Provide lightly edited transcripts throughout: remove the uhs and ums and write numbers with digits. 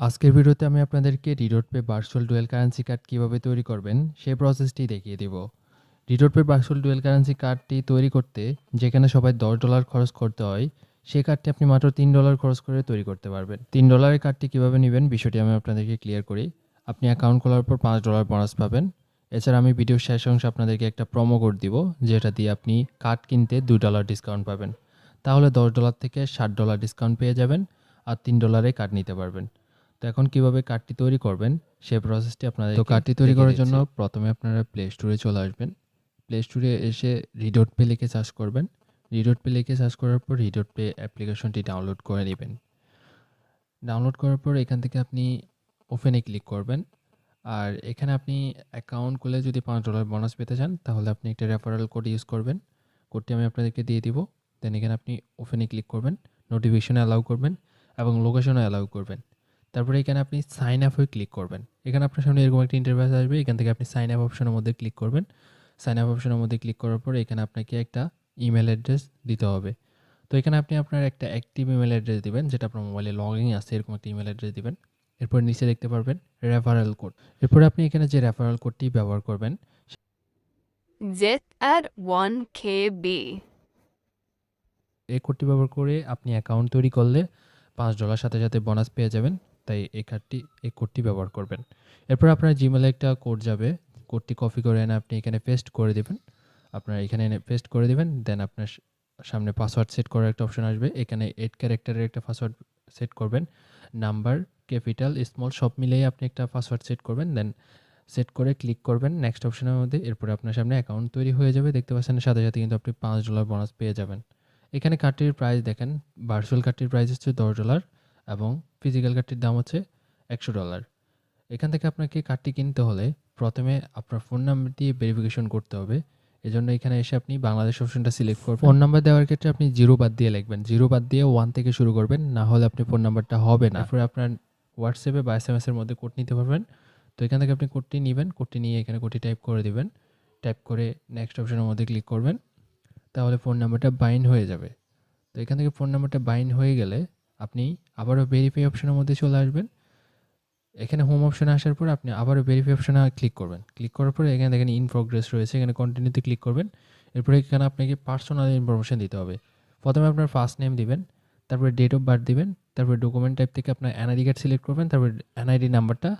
আজকের ভিডিওতে আমি আপনাদেরকে রিডোটপে ভার্চুয়াল ডুয়াল কারেন্সি কার্ড কিভাবে তৈরি করবেন সেই প্রসেসটি দেখিয়ে দিব। রিডোটপে ভার্চুয়াল ডুয়াল কারেন্সি কার্ডটি তৈরি করতে যেখানে সবাই $10 খরচ করতে হয়, সেই কার্ডটি আপনি মাত্র $3 খরচ করে তৈরি করতে পারবেন। $3 কার্ডটি কিভাবে নেবেন বিষয়টি আমি আপনাদেরকে ক্লিয়ার করি। আপনি অ্যাকাউন্ট খোলার পর $5 বোনাস পাবেন। এছাড়া আমি ভিডিওর শেষ অংশে আপনাদেরকে একটা প্রোমো কোড দিব, যেটা দিয়ে আপনি কার্ড কিনতে $2 ডিসকাউন্ট পাবেন। তাহলে $10 থেকে $60 ডিসকাউন্ট পেয়ে যাবেন আর $3 কার্ড নিতে পারবেন। তো এখন কিভাবে কার্ডটি তৈরি করবেন সেই প্রসেসটি আপনাদের কার্ডটি তৈরি করার জন্য প্রথমে আপনারা প্লে স্টোরে চলে আসবেন। প্লে স্টোরে এসে রিডোট পে লিখে সার্চ করবেন। রিডোট পে লিখে সার্চ করার পর রিডোট পে অ্যাপ্লিকেশনটি ডাউনলোড করে নেবেন। ডাউনলোড করার পর এখান থেকে আপনি ওপেনে ক্লিক করবেন। আর এখানে আপনি অ্যাকাউন্ট খুলে যদি $5 বোনাস পেতে চান তাহলে আপনি একটা রেফারেল কোড ইউজ করবেন। কোডটি আমি আপনাদেরকে দিয়ে দিব। দেন এখানে আপনি ওপেনে ক্লিক করবেন, নোটিফিকেশনে অ্যালাউ করবেন এবং লোকেশনে অ্যালাউ করবেন। তারপরে এখানে আপনি সাইন আপ হয়ে ক্লিক করবেন। এখানে আপনার সামনে এরকম একটা ইন্টারফেস আসবে। এখান থেকে আপনি সাইন আপ অপশনের মধ্যে ক্লিক করবেন। সাইন আপ অপশনের মধ্যে ক্লিক করার পর এখানে আপনাকে একটা ইমেল অ্যাড্রেস দিতে হবে। তো এখানে আপনি আপনার একটা অ্যাক্টিভ ইমেল অ্যাড্রেস দিবেন, যেটা আপনার মোবাইলে লগইন আছে এরকম একটা ইমেল অ্যাড্রেস দিবেন। এরপর নিচে দেখতে পারবেন রেফারেল কোড। এরপরে আপনি এখানে যে রেফারেল কোডটি ব্যবহার করবেন Zit at 1KB. এই কোডটি ব্যবহার করে আপনি অ্যাকাউন্ট তৈরি করলে $5 সাথে সাথে বোনাস পেয়ে যাবেন। তাই এই কোডটি ব্যবহার করবেন। এরপর আপনার জিমেলে একটা কোড যাবে। কোডটি কপি করে এনে আপনি এখানে পেস্ট করে দিবেন। আপনার এখানে এনে পেস্ট করে দিবেন। দেন আপনার সামনে পাসওয়ার্ড সেট করার একটা অপশন আসবে। এখানে 8 ক্যারেক্টারের একটা পাসওয়ার্ড সেট করবেন। নাম্বার, ক্যাপিটাল, স্মল সব মিলিয়ে আপনি একটা পাসওয়ার্ড সেট করবেন। দেন সেট করে ক্লিক করবেন নেক্সট অপশনের মধ্যে। এরপরে আপনার সামনে অ্যাকাউন্ট তৈরি হয়ে যাবে। দেখতে পাচ্ছেন সাথে সাথে কিন্তু আপনি $5 বোনাস পেয়ে যাবেন। এখানে কার্ডটির প্রাইস দেখেন, ভার্চুয়াল কার্ডটির প্রাইস হচ্ছে $10 এবং ফিজিক্যাল কার্ডটির দাম হচ্ছে $100। এখান থেকে আপনাকে কার্ডটি কিনতে হলে প্রথমে আপনার ফোন নাম্বার দিয়ে ভেরিফিকেশন করতে হবে। এজন্য এখানে এসে আপনি বাংলাদেশ অপশনটা সিলেক্ট করবেন। ফোন নাম্বার দেওয়ার ক্ষেত্রে আপনি 0 বাদ দিয়ে লিখবেন। 0 বাদ দিয়ে 1 থেকে শুরু করবেন, না হলে আপনি ফোন নাম্বারটা হবে না। এরপরে আপনার হোয়াটসঅ্যাপে বা এসএমএস এর মধ্যে কোড নিতে পারবেন। তো এখান থেকে আপনি কোডটি নেবেন, কোডটি নিয়ে এখানে কোডটি টাইপ করে দিবেন। টাইপ করে নেক্সট অপশনের মধ্যে ক্লিক করবেন। তাহলে ফোন নাম্বারটা বাইন্ড হয়ে যাবে। তো এখান থেকে ফোন নাম্বারটা বাইন্ড হয়ে গেলে আপনি আবারও ভেরিফাই অপশনের মধ্যে চলে আসবেন। এখানে হোম অপশনে আসার পর আপনি আবারও ভেরিফাই অপশনে ক্লিক করবেন। ক্লিক করার পরে এখানে দেখেন ইন প্রোগ্রেস রয়েছে, এখানে কন্টিনিউতে ক্লিক করবেন। এরপরে এখানে আপনাকে পার্সোনাল ইনফরমেশন দিতে হবে। প্রথমে আপনার ফার্স্ট নেম দিবেন, তারপরে ডেট অফ বার্থ দিবেন, তারপরে ডকুমেন্ট টাইপ থেকে আপনার এনআইডি কার্ড সিলেক্ট করবেন, তারপরে এনআইডি নাম্বারটা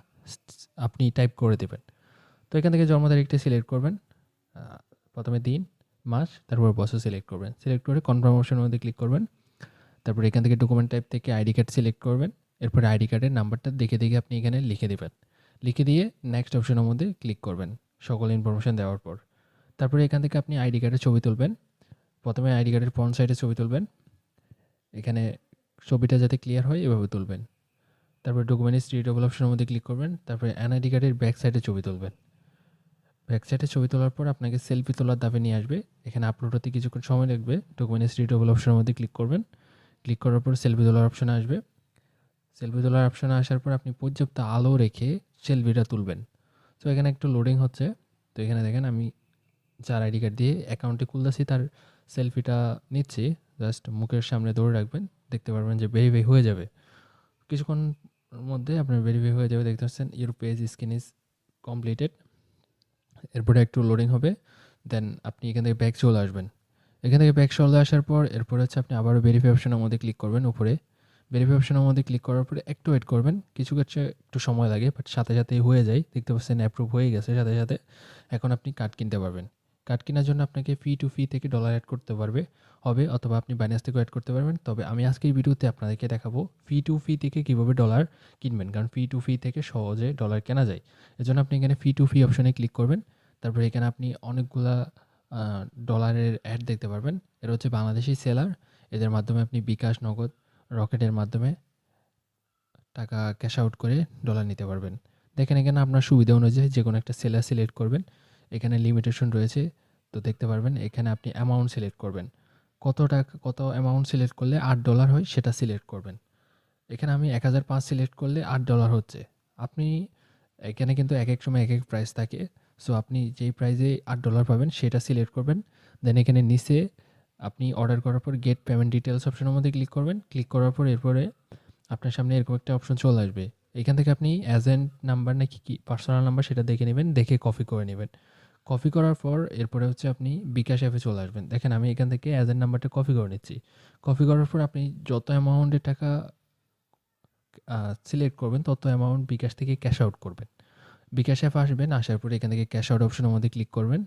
আপনি টাইপ করে দেবেন। তো এখান থেকে জন্ম তারিখটা সিলেক্ট করবেন। প্রথমে দিন, মাস, তারপর বছর সিলেক্ট করবেন। সিলেক্ট করে কনফার্ম অপশনের মধ্যে ক্লিক করবেন। তারপর এখান থেকে ডকুমেন্ট টাইপ থেকে আইডি কার্ড সিলেক্ট করবেন। এরপরে আইডি কার্ডের নাম্বারটা দেখে দেখে আপনি এখানে লিখে দেবেন। লিখে দিয়ে নেক্সট অপশনের মধ্যে ক্লিক করবেন সকল ইনফরমেশন দেওয়ার পর। তারপরে এখান থেকে আপনি আইডি কার্ডের ছবি তুলবেন। প্রথমে আইডি কার্ডের ফ্রন্ট সাইডে ছবি তুলবেন। এখানে ছবিটা যাতে ক্লিয়ার হয় এভাবে তুলবেন। তারপরে ডকুমেন্টস রিডেবল অপশনের মধ্যে ক্লিক করবেন। তারপরে এনআইডি কার্ডের ব্যাক সাইডে ছবি তুলবেন। ব্যাক সাইডে ছবি তোলার পর আপনাকে সেলফি তোলার দাবে নিয়ে আসবে। এখানে আপলোড হতে কিছুক্ষণ সময় লাগবে। ডকুমেন্টস রিডেবল অপশনের মধ্যে ক্লিক করবেন। ক্লিক করার পর সেলফি তোলার অপশন আসবে। সেলফি তোলার অপশনে আসার পর আপনি পর্যাপ্ত আলো রেখে সেলফিটা তুলবেন। তো এখানে একটু লোডিং হচ্ছে। তো এখানে দেখেন আমি যার আইডি কার্ড দিয়ে অ্যাকাউন্টে খুলতেছি তার সেলফিটা নিচ্ছি। জাস্ট মুখের সামনে ধরে রাখবেন, দেখতে পারবেন যে ভেরিফাই হয়ে যাবে। কিছুক্ষণ মধ্যে আপনার ভেরিফাই হয়ে যাবে। দেখতে পাচ্ছেন your page screen is completed. এরপরে একটু লোডিং হবে। দেন আপনি এখান থেকে ব্যাক চলে আসবেন। এখান থেকে ব্যাক চলে আসার পর এরপর হচ্ছে আপনি আবারও ভেরিফাই অপশনের মধ্যে ক্লিক করবেন। উপরে ভেরিফাই অপশনের মধ্যে ক্লিক করার পরে একটু ওয়েট করবেন। কিছু ক্ষেত্রে একটু সময় লাগে, বাট সাথে সাথেই হয়ে যায়। দেখতে পাচ্ছেন অ্যাপ্রুভ হয়ে গেছে সাথে সাথে। এখন আপনি কার্ড কিনতে পারবেন। কার্ড কেনার জন্য আপনাকে ফি থেকে ডলার অ্যাড করতে হবে, অথবা আপনি বাইন্যান্স থেকেও অ্যাড করতে পারবেন। তবে আমি আজকের ভিডিওতে আপনাদেরকে দেখাবো ফি থেকে কীভাবে ডলার কিনবেন, কারণ ফি থেকে সহজে ডলার কেনা যায়। এজন্য আপনি এখানে ফি অপশনে ক্লিক করবেন। তারপরে এখানে আপনি অনেকগুলা ডলারের অ্যাড দেখতে পারবেন। এরা হচ্ছে বাংলাদেশি সেলার। এদের মাধ্যমে আপনি বিকাশ, নগদ, রকেটের মাধ্যমে টাকা ক্যাশ আউট করে ডলার নিতে পারবেন। দেখেন এখানে আপনার সুবিধা অনুযায়ী যে কোনো একটা সেলার সিলেক্ট করবেন। এখানে লিমিটেশন রয়েছে, তো দেখতে পারবেন। এখানে আপনি অ্যামাউন্ট সিলেক্ট করবেন, কত অ্যামাউন্ট সিলেক্ট করলে $8 হয় সেটা সিলেক্ট করবেন। এখানে আমি 1005 সিলেক্ট করলে $8 হচ্ছে। আপনি এখানে কিন্তু এক এক সময় এক এক প্রাইস থাকে। সো আপনি যেই প্রাইসে $8 পাবেন সেটা সিলেক্ট করবেন। দেন এখানে নিচে আপনি অর্ডার করার পর গেট পেমেন্ট ডিটেলস অপশনের মধ্যে ক্লিক করবেন। ক্লিক করার পর এরপরে আপনার সামনে এরকম একটা অপশন চলে আসবে, এখান থেকে আপনি এজেন্ট নাম্বার নাকি কি পার্সোনাল নাম্বার সেটা দেখে নেবেন, দেখে কপি করে নেবেন। কপি করার পর এরপরে হচ্ছে আপনি বিকাশ অ্যাপে চলে আসবেন। দেখেন আমি এখান থেকে এজেন্ট নাম্বারটা কপি করে নিচ্ছি। কপি করার পর আপনি যত অ্যামাউন্টের টাকা সিলেক্ট করবেন তত অ্যামাউন্ট বিকাশ থেকে ক্যাশ আউট করবেন। বিকাশ অ্যাপে আসবেন, আসার পরে এখান থেকে ক্যাশ আউট অপশনের মধ্যে ক্লিক করবেন।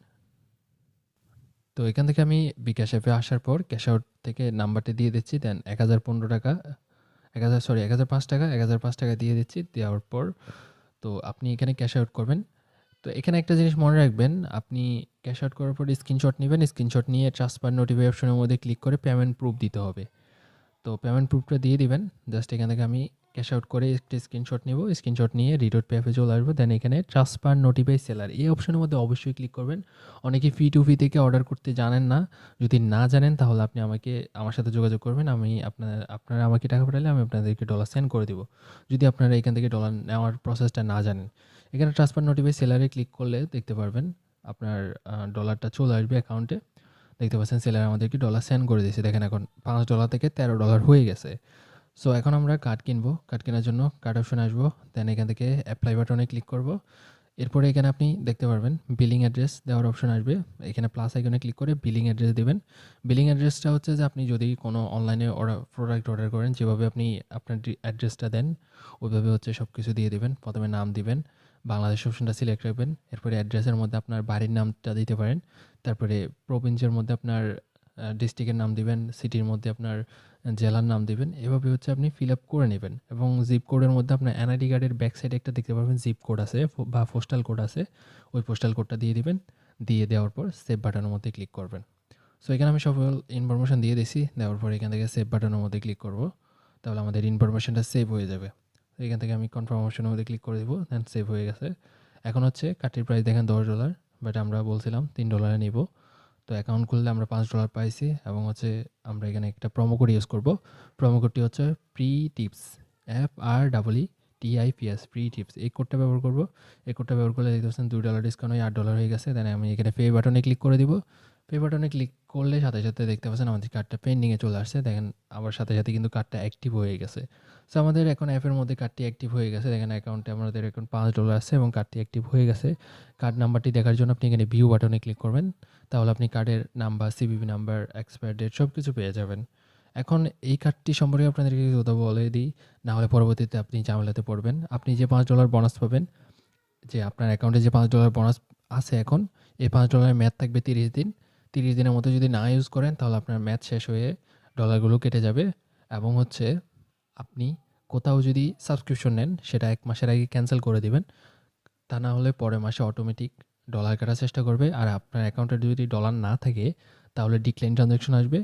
তো এখান থেকে আমি বিকাশ অ্যাপে আসার পর ক্যাশ আউট থেকে নাম্বারটা দিয়ে দিচ্ছি। দেন ১,০১৫ টাকা ১,০০০ সরি ১,০০৫ টাকা ১,০০৫ টাকা দিয়ে দিচ্ছি। দেওয়ার পর তো আপনি এখানে ক্যাশ আউট করবেন। তো এখানে একটা জিনিস মনে রাখবেন, আপনি ক্যাশ আউট করার পর স্ক্রিনশট নেবেন। স্ক্রিনশট নিয়ে ট্রান্সফার নোটিফাই অপশনের মধ্যে ক্লিক করে পেমেন্ট প্রুফ দিতে হবে। তো পেমেন্ট প্রুফটা দিয়ে দিবেন। জাস্ট এখান থেকে আমি ক্যাশ আউট করে একটা স্ক্রিনশট নেব। স্ক্রিনশট নিয়ে রিডোট পে অ্যাপে চলে আসবো। দেন এখানে ট্রান্সফার নোটিফাই সেলার এই অপশনের মধ্যে অবশ্যই ক্লিক করবেন। অনেকে ফি টু ফি থেকে অর্ডার করতে জানেন না। যদি না জানেন তাহলে আপনি আমার সাথে যোগাযোগ করবেন। আমি আপনারা আমাকে টাকা পাঠালে আমি আপনাদেরকে ডলার সেন্ড করে দিব। যদি আপনারা এখান থেকে ডলার নেওয়ার প্রসেসটা না জানেন। এখানে ট্রান্সফার নোটিফাই সেলারে ক্লিক করলে দেখতে পারবেন আপনার ডলারটা চলে আসবে অ্যাকাউন্টে। দেখতে পাচ্ছেন সেলার আমাদেরকে ডলার সেন্ড করে দিয়েছে। দেখেন এখন $5 থেকে $13 হয়ে গেছে। সো এখন আমরা কার্ড কিনবো। কার্ড কেনার জন্য কার্ড অপশনে আসবো। দেন এখান থেকে অ্যাপ্লাই বাটনে ক্লিক করব। এরপরে এখানে আপনি দেখতে পারবেন বিলিং অ্যাড্রেস দেওয়ার অপশন আসবে। এখানে প্লাস আইকনে ক্লিক করে বিলিং অ্যাড্রেস দেবেন। বিলিং অ্যাড্রেসটা হচ্ছে যে আপনি যদি কোনো অনলাইনে প্রোডাক্ট অর্ডার করেন যেভাবে আপনি আপনার অ্যাড্রেসটা দেন ওইভাবে হচ্ছে সব কিছু দিয়ে দিবেন। প্রথমে নাম দিবেন, বাংলাদেশ অপশনটা সিলেক্ট রাখবেন। এরপরে অ্যাড্রেসের মধ্যে আপনার বাড়ির নামটা দিতে পারেন। তারপরে প্রভিন্সের মধ্যে আপনার ডিস্ট্রিক্টের নাম দিবেন, সিটির মধ্যে আপনার জেলার নাম দিবেন। এভাবে হচ্ছে আপনি ফিল আপ করে নেবেন এবং জিপ কোডের মধ্যে আপনার এনআইডি কার্ডের ব্যাক সাইডে একটা দেখতে পারবেন জিপ কোড আছে বা পোস্টাল কোড আছে। ওই পোস্টাল কোডটা দিয়ে দিবেন। দিয়ে দেওয়ার পর সেভ বাটনের মধ্যে ক্লিক করবেন। সো এখানে আমি সকল ইনফরমেশন দিয়ে দিছি। দেওয়ার পর এখান থেকে সেভ বাটনের মধ্যে ক্লিক করব। তাহলে আমাদের ইনফরমেশনটা সেভ হয়ে যাবে। তো এখান থেকে আমি কনফার্ম অপশনের মধ্যে ক্লিক করে দেবো। দেন সেভ হয়ে গেছে। এখন হচ্ছে কার্ডটির প্রাইস দেখেন $10, বাট আমরা বলছিলাম $3 নিব। তো অ্যাকাউন্ট খুললে আমরা $5 পাইছি এবং হচ্ছে আমরা এখানে একটা প্রোমো কোড ইউজ করব। প্রোমো কোডটি হচ্ছে pre tips, FREETIPS pre tips. এই কোডটা ব্যবহার করব। এই কোডটা ব্যবহার করলে দেখতে পাচ্ছেন $2 ডিসকাউন্ট হয়ে $8 হয়ে গেছে। দেন আমি এখানে পে বাটনে ক্লিক করে দিব। পে বাটনে ক্লিক করলে সাথে সাথে দেখতে পাচ্ছেন আমাদের কার্ডটা পেন্ডিংয়ে চলে আসছে। দেখেন আবার সাথে সাথে কিন্তু কার্ডটা অ্যাক্টিভ হয়ে গেছে। সো আমাদের এখন অ্যাপের মধ্যে কার্ডটি অ্যাক্টিভ হয়ে গেছে। দেখেন অ্যাকাউন্টে আমাদের এখন $5 আছে এবং কার্ডটি অ্যাক্টিভ হয়ে গেছে। কার্ড নাম্বারটি দেখার জন্য আপনি এখানে ভিউ বাটনে ক্লিক করবেন। তাহলে আপনি কার্ডের number, CVV number, expire date সব কিছু পেয়ে যাবেন। এখন এই কার্ডটি সম্পর্কে আপনাদেরকে কিছু কথা বলে দিই, না হলে পরবর্তীতে আপনি ঝামেলাতে পড়বেন। আপনি যে $5 বোনাস পাবেন, যে আপনার অ্যাকাউন্টে যে $5 বোনাস আছে এখন, এই $5 মেয়াদ থাকবে 30 দিন। 30 দিনের মধ্যে যদি না ইউজ করেন তাহলে আপনার মেয়াদ শেষ হয়ে ডলারগুলো কেটে যাবে। এবং হচ্ছে আপনি কোথাও যদি সাবস্ক্রিপশন নেন সেটা 1 মাসের আগে ক্যান্সেল করে দিবেন। তা না হলে পরের মাসে অটোমেটিক ডলার কাটার চেষ্টা করবে। আর আপনার অ্যাকাউন্টে যদি ডলার না থাকে তাহলে ডিক্লাইন ট্রানজ্যাকশন আসবে।